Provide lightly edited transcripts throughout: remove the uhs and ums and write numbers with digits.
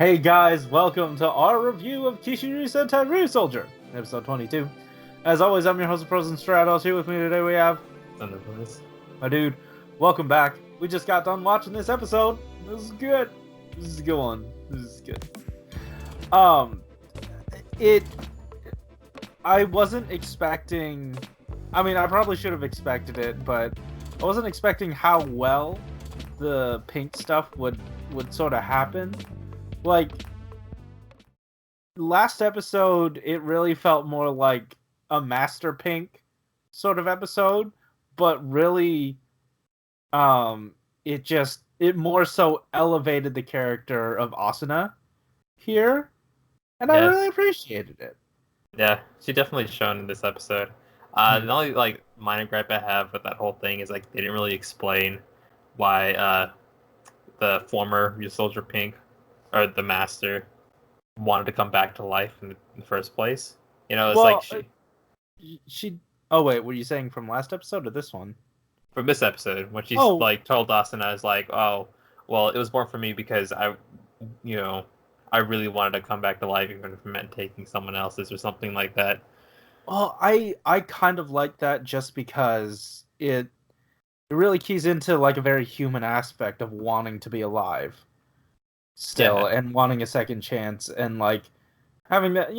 Hey guys, welcome to our review of Kishiryu Sentai RyuSoulger, episode 22. As always, I'm your host, Frozen Stratos. Here with me today we have Cinder Blaze. my dude. Welcome back. We just got done watching this episode. This is good. This is a good one. This is good. I wasn't expecting. I mean, I probably should have expected it, but I wasn't expecting how well the pink stuff would sort of happen. Like, last episode, it really felt more like a Master Pink sort of episode, but really, it more so elevated the character of Asuna here, and I really appreciated it. Yeah, she definitely shone in this episode. The only minor gripe I have with that whole thing is they didn't really explain why the former RyuSoulger Pink or the Master wanted to come back to life in the first place. You know, it's she. Oh wait, were you saying from last episode or this one? From this episode, when she's told Asuna is oh, well, it was born for me because I really wanted to come back to life, even if it meant taking someone else's or something like that. Well, I kind of like that just because it really keys into a very human aspect of wanting to be alive still, and wanting a second chance, and having that,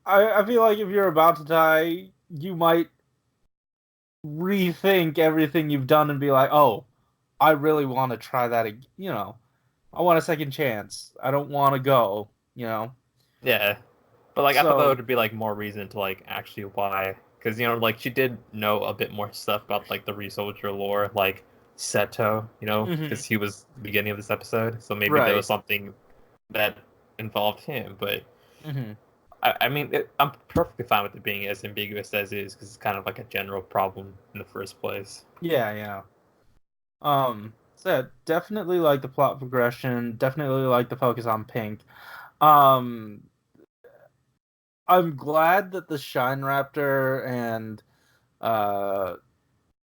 I feel like if you're about to die, you might rethink everything you've done and be like, oh, I really want to try that again, I want a second chance. I don't want to go, Yeah. But I thought that would be more reason to actually why, because she did know a bit more stuff about the RyuSoulger lore, Seto, because he was the beginning of this episode, so maybe there was something that involved him. But I mean, I'm perfectly fine with it being as ambiguous as is, because it's kind of a general problem in the first place. Yeah. So definitely the plot progression. Definitely the focus on Pink. I'm glad that the Shine Raptor and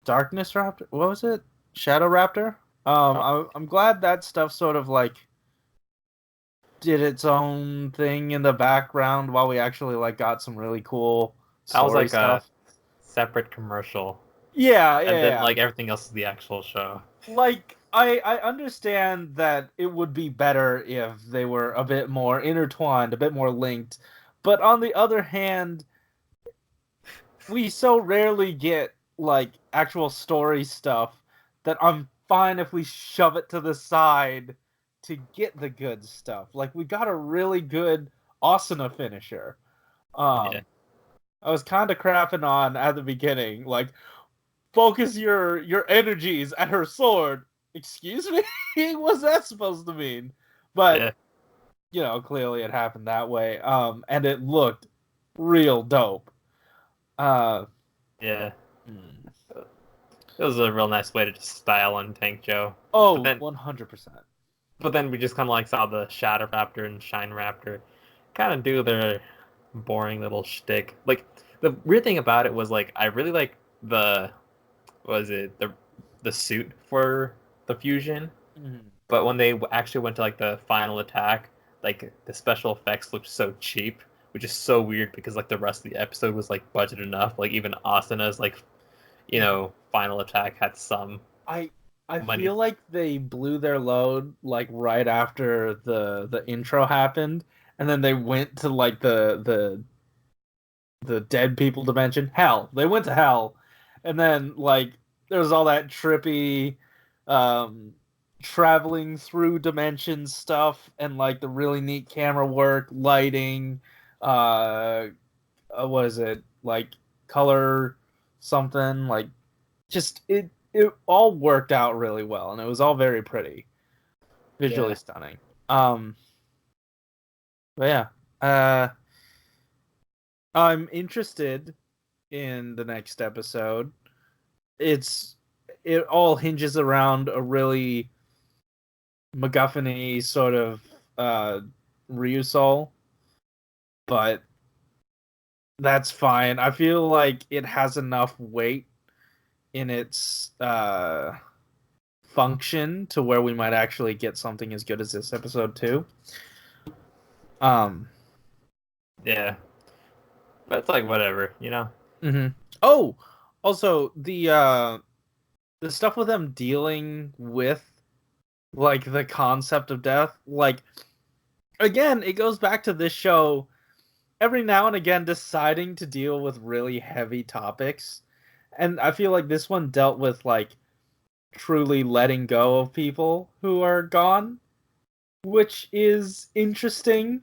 Darkness Raptor. What was it? Shadow Raptor. I'm glad that stuff sort of did its own thing in the background while we actually got some really cool story stuff. A separate commercial. Yeah. And then everything else is the actual show. I understand that it would be better if they were a bit more intertwined, a bit more linked, but on the other hand, we so rarely get actual story stuff that I'm fine if we shove it to the side to get the good stuff. We got a really good Asuna finisher. I was kind of crapping on at the beginning, focus your energies at her sword. Excuse me? What's that supposed to mean? But clearly it happened that way. And it looked real dope. It was a real nice way to just style on Tank Joe. Oh, 100%. But then we just kind of saw the Shadow Raptor and Shine Raptor kind of do their boring little shtick. The weird thing about it was I really like the suit for the fusion, but when they actually went to the final attack, the special effects looked so cheap, which is so weird because the rest of the episode was budget enough. Even Asuna's final attack had some. I feel like they blew their load right after the intro happened, and then they went to the dead people dimension. Hell, they went to hell, and then there was all that trippy traveling through dimensions stuff, and the really neat camera work, lighting, what is it, color something, just it all worked out really well, and it was all very pretty, visually stunning. But yeah, I'm interested in the next episode. It all hinges around a really MacGuffin-y sort of RyuSoul, but that's fine. I feel like it has enough weight in its function to where we might actually get something as good as this episode too. Yeah, but it's like whatever, you know. Mm-hmm. Oh, also the stuff with them dealing with like the concept of death, like again, it goes back to this show every now and again deciding to deal with really heavy topics. And I feel like this one dealt with like truly letting go of people who are gone, which is interesting.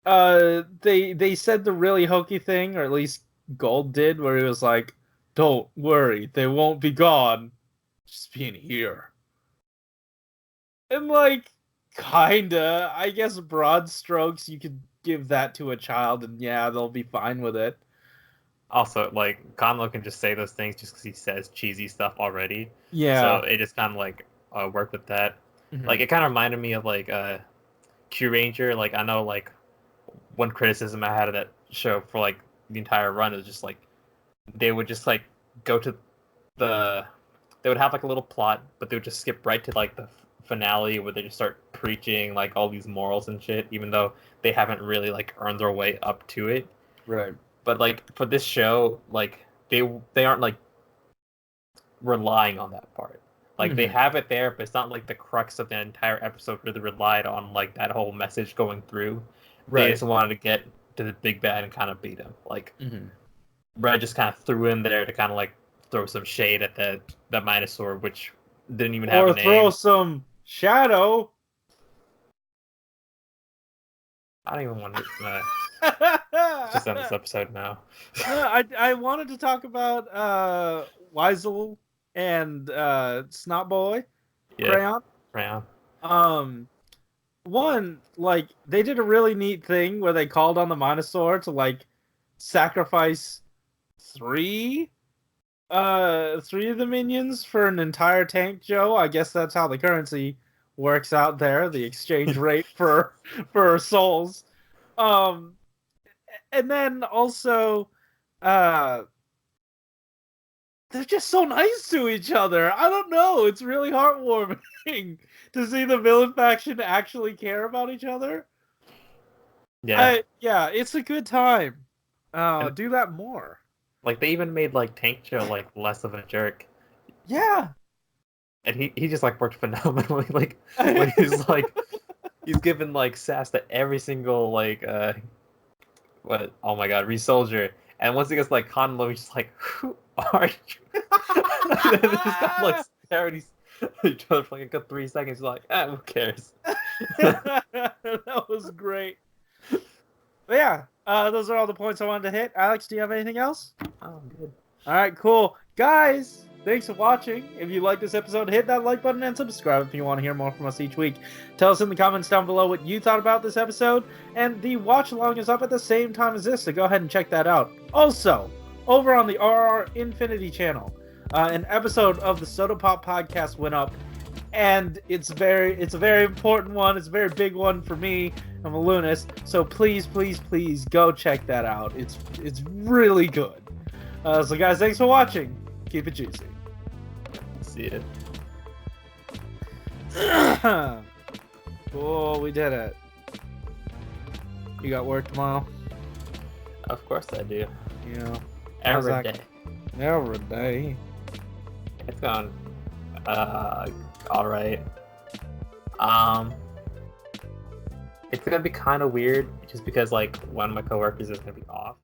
They said the really hokey thing, or at least Gold did, where he was like, "Don't worry, they won't be gone, just being here." And like, kinda, I guess broad strokes, you could give that to a child, and yeah, they'll be fine with it. Also, like Conlo can just say those things just because he says cheesy stuff already. So Yeah. it just kind of like worked with that. Mm-hmm. Like it kind of reminded me of like Q Ranger. Like I know like one criticism I had of that show for like the entire run is just like they would just like go to the they would have like a little plot, but they would just skip right to like the finale where they just start preaching like all these morals and shit, even though they haven't really like earned their way up to it. Right. But like for this show, like they aren't like relying on that part. Like they have it there, but it's not like the crux of the entire episode really relied on like that whole message going through. Right. They just wanted to get to the big bad and kind of beat him. Like Red just kind of threw in there to kind of like throw some shade at the Minosaur, which didn't even have a name. Or throw some shadow. I don't even want to just end this episode now. I wanted to talk about Weisel and Snot Boy, Crayon. One, like, they did a really neat thing where they called on the Minosaur to like sacrifice three of the minions for an entire tank, Joe. I guess that's how the currency works out there, the exchange rate for souls. And then also they're just so nice to each other. I don't know, it's really heartwarming to see the villain faction actually care about each other. Yeah, it's a good time. Do that more. Like they even made like Tank Joe like less of a jerk. Yeah. And he just like worked phenomenally. Like when he's like he's given like sass to every single like what, oh my god, RyuSoulger. And once he gets like Hanlo, he's just like, who are you? And then they just got like staring at each other for like a good 3 seconds. He's like, who cares? That was great. But yeah, those are all the points I wanted to hit. Alex, do you have anything else? Oh, I'm good. Alright, cool. Guys, thanks for watching. If you like this episode, hit that like button and subscribe if you want to hear more from us each week. Tell us in the comments down below what you thought about this episode, and the watch along is up at the same time as this, so go ahead and check that out. Also, over on the RRR Infinity channel, an episode of the Soda Pop podcast went up, and it's a very important one. It's a very big one for me. I'm a Lunas, so please go check that out. It's really good. So guys, thanks for watching. Keep it juicy. See it. Oh, we did it. You got work tomorrow? Of course I do. Yeah. Every day. Every day. It's going alright. It's gonna be kind of weird just because like one of my coworkers is gonna be off.